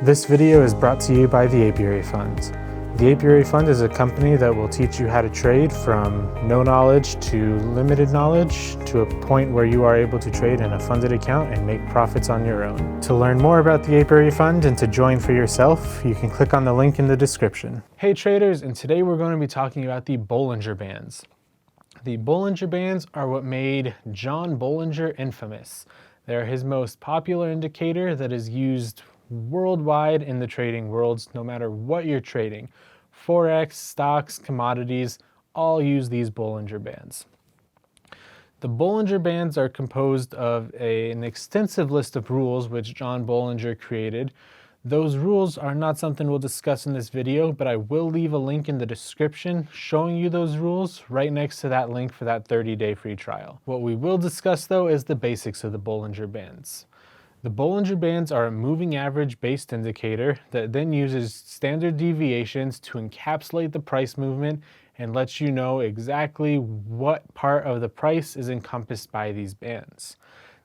This video is brought to you by the Apiary Fund. The Apiary Fund is a company that will teach you how to trade from no knowledge to limited knowledge to a point where you are able to trade in a funded account and make profits on your own. To learn more about the Apiary Fund and to join for yourself, you can click on the link in the description. Hey traders, and today we're going to be talking about the Bollinger Bands. The Bollinger Bands are what made John Bollinger infamous. They're his most popular indicator that is used worldwide in the trading worlds, no matter what you're trading. Forex, stocks, commodities, all use these Bollinger Bands. The Bollinger Bands are composed of an extensive list of rules which John Bollinger created. Those rules are not something we'll discuss in this video, but I will leave a link in the description showing you those rules right next to that link for that 30-day free trial. What we will discuss though is the basics of the Bollinger Bands. The Bollinger Bands are a moving average based indicator that then uses standard deviations to encapsulate the price movement and lets you know exactly what part of the price is encompassed by these bands.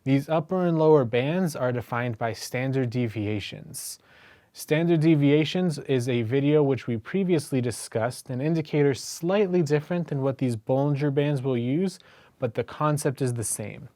These upper and lower bands are defined by standard deviations. Standard deviations is a video which we previously discussed, an indicator slightly different than what these Bollinger Bands will use, but the concept is the same.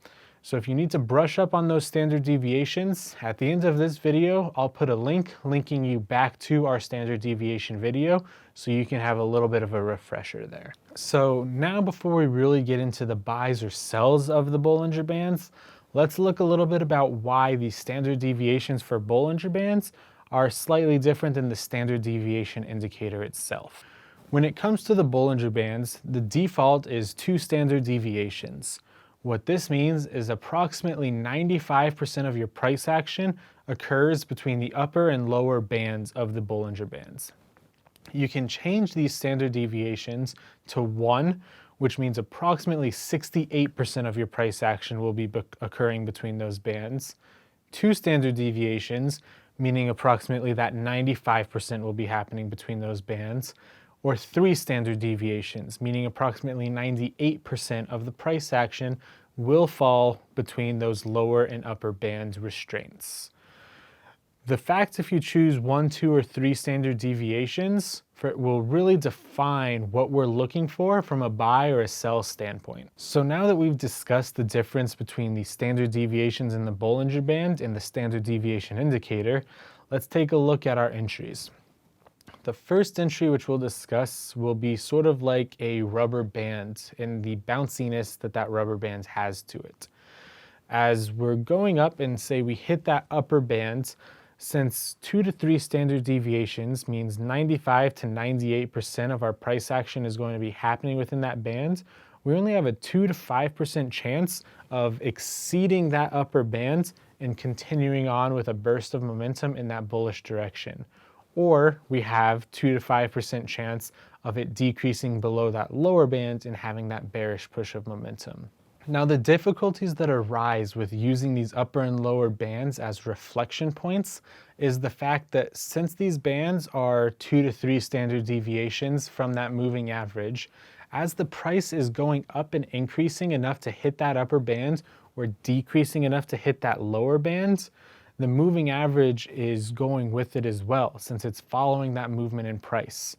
So if you need to brush up on those standard deviations, at the end of this video, I'll put a link linking you back to our standard deviation video so you can have a little bit of a refresher there. So now before we really get into the buys or sells of the Bollinger Bands, let's look a little bit about why the standard deviations for Bollinger Bands are slightly different than the standard deviation indicator itself. When it comes to the Bollinger Bands, the default is 2 standard deviations. What this means is approximately 95% of your price action occurs between the upper and lower bands of the Bollinger Bands. You can change these standard deviations to 1, which means approximately 68% of your price action will be occurring between those bands. 2 standard deviations, meaning approximately that 95% will be happening between those bands. Or 3 standard deviations, meaning approximately 98% of the price action will fall between those lower and upper band restraints. The fact if you choose 1, 2, or 3 standard deviations will really define what we're looking for from a buy or a sell standpoint. So now that we've discussed the difference between the standard deviations in the Bollinger Band and the standard deviation indicator, let's take a look at our entries. The first entry which we'll discuss will be sort of like a rubber band in the bounciness that rubber band has to it. As we're going up and say we hit that upper band, since 2 to 3 standard deviations means 95 to 98% of our price action is going to be happening within that band, we only have a 2 to 5% chance of exceeding that upper band and continuing on with a burst of momentum in that bullish direction. Or we have 2 to 5% chance of it decreasing below that lower band and having that bearish push of momentum. Now the difficulties that arise with using these upper and lower bands as reflection points is the fact that since these bands are 2 to 3 standard deviations from that moving average, as the price is going up and increasing enough to hit that upper band or decreasing enough to hit that lower band, the moving average is going with it as well, since it's following that movement in price.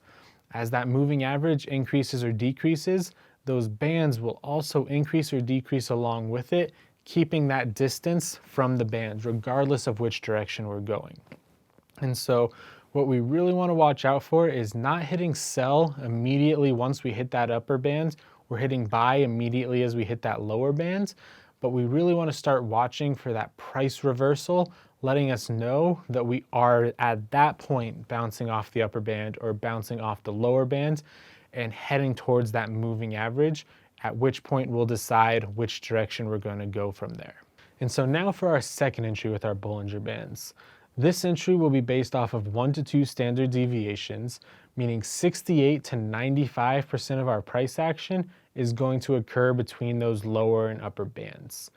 As that moving average increases or decreases, those bands will also increase or decrease along with it, keeping that distance from the bands, regardless of which direction we're going. And so what we really want to watch out for is not hitting sell immediately once we hit that upper band, or hitting buy immediately as we hit that lower band, but we really want to start watching for that price reversal, letting us know that we are at that point bouncing off the upper band or bouncing off the lower band and heading towards that moving average, at which point we'll decide which direction we're going to go from there. And so now for our second entry with our Bollinger Bands. This entry will be based off of 1 to 2 standard deviations, meaning 68 to 95% of our price action is going to occur between those lower and upper bands.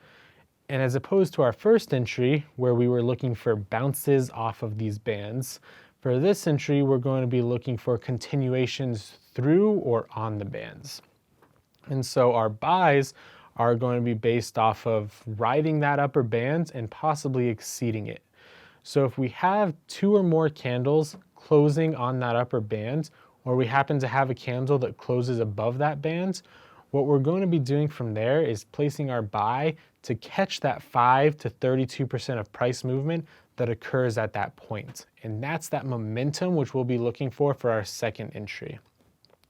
And as opposed to our first entry, where we were looking for bounces off of these bands, for this entry, we're going to be looking for continuations through or on the bands. And so our buys are going to be based off of riding that upper band and possibly exceeding it. So if we have 2 or more candles closing on that upper band, or we happen to have a candle that closes above that band, what we're going to be doing from there is placing our buy to catch that 5 to 32% of price movement that occurs at that point. And that's that momentum which we'll be looking for our second entry.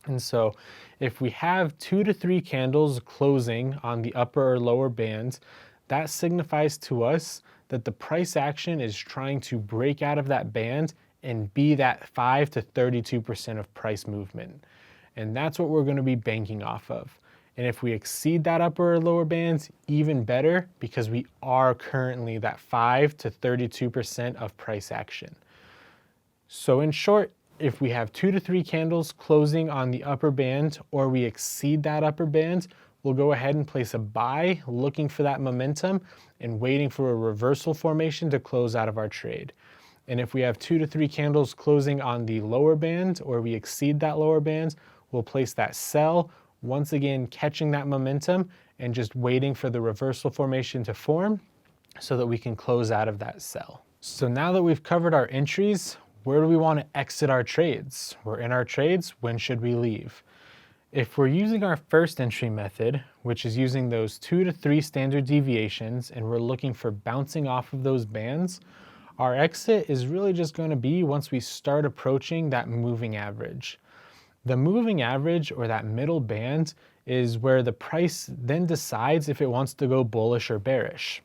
And so if we have 2 to 3 candles closing on the upper or lower bands, that signifies to us that the price action is trying to break out of that band and be that 5 to 32% of price movement. And that's what we're going to be banking off of. And if we exceed that upper or lower bands, even better, because we are currently that 5 to 32% of price action. So in short, if we have 2 to 3 candles closing on the upper band, or we exceed that upper band, we'll go ahead and place a buy, looking for that momentum and waiting for a reversal formation to close out of our trade. And if we have 2 to 3 candles closing on the lower band, or we exceed that lower band, we'll place that sell, once again catching that momentum and just waiting for the reversal formation to form so that we can close out of that sell. So now that we've covered our entries, where do we want to exit our trades? We're in our trades, when should we leave? If we're using our first entry method, which is using those 2 to 3 standard deviations, and we're looking for bouncing off of those bands, our exit is really just going to be once we start approaching that moving average. The moving average, or that middle band, is where the price then decides if it wants to go bullish or bearish.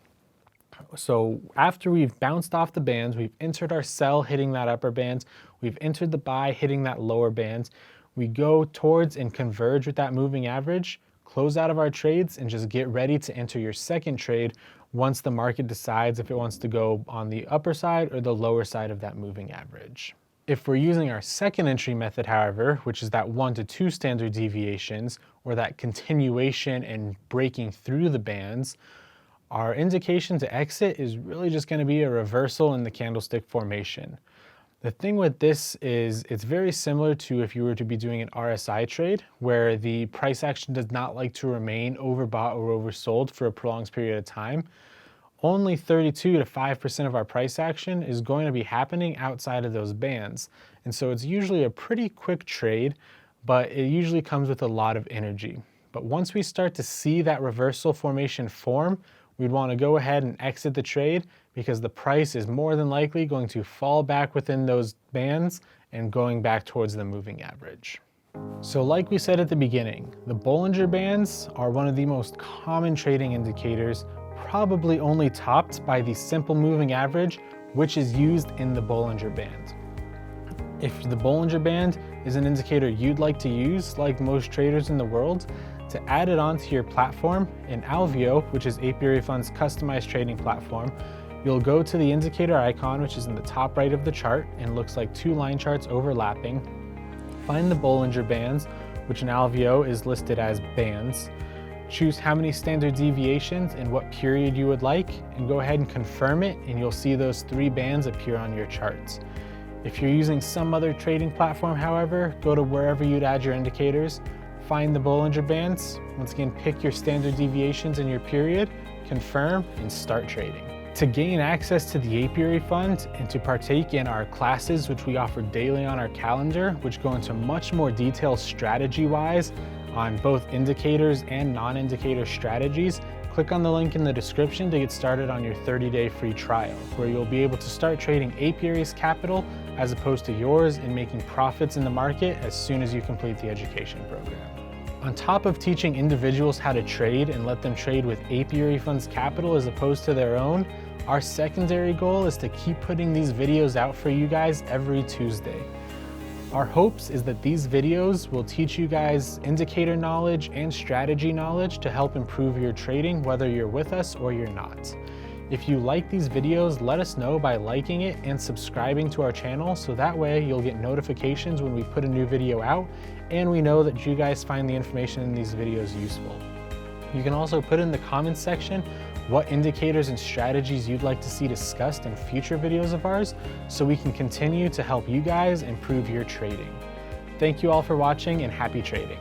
So after we've bounced off the bands, we've entered our sell hitting that upper band, we've entered the buy hitting that lower band, we go towards and converge with that moving average, close out of our trades, and just get ready to enter your second trade once the market decides if it wants to go on the upper side or the lower side of that moving average. If we're using our second entry method, however, which is that 1 to 2 standard deviations, or that continuation and breaking through the bands, our indication to exit is really just going to be a reversal in the candlestick formation. The thing with this is it's very similar to if you were to be doing an RSI trade, where the price action does not like to remain overbought or oversold for a prolonged period of time. Only 32 to 5% of our price action is going to be happening outside of those bands. And so it's usually a pretty quick trade, but it usually comes with a lot of energy. But once we start to see that reversal formation form, we'd want to go ahead and exit the trade, because the price is more than likely going to fall back within those bands and going back towards the moving average. So like we said at the beginning, the Bollinger Bands are one of the most common trading indicators, probably only topped by the simple moving average, which is used in the Bollinger Band. If the Bollinger Band is an indicator you'd like to use, like most traders in the world, to add it onto your platform in Alveo, which is Apiary Fund's customized trading platform, you'll go to the indicator icon, which is in the top right of the chart and looks like 2 line charts overlapping. Find the Bollinger Bands, which in Alveo is listed as bands. Choose how many standard deviations and what period you would like, and go ahead and confirm it, and you'll see those 3 bands appear on your charts. If you're using some other trading platform, however, go to wherever you'd add your indicators, find the Bollinger Bands, once again pick your standard deviations and your period, confirm, and start trading. To gain access to the Apiary Fund and to partake in our classes, which we offer daily on our calendar, which go into much more detail strategy-wise on both indicators and non-indicator strategies, click on the link in the description to get started on your 30-day free trial, where you'll be able to start trading Apiary's capital as opposed to yours, and making profits in the market as soon as you complete the education program. On top of teaching individuals how to trade and let them trade with Apiary Fund's capital as opposed to their own, our secondary goal is to keep putting these videos out for you guys every Tuesday. Our hopes is that these videos will teach you guys indicator knowledge and strategy knowledge to help improve your trading, whether you're with us or you're not. If you like these videos, let us know by liking it and subscribing to our channel, so that way you'll get notifications when we put a new video out, and we know that you guys find the information in these videos useful. You can also put in the comments section what indicators and strategies you'd like to see discussed in future videos of ours, so we can continue to help you guys improve your trading. Thank you all for watching, and happy trading.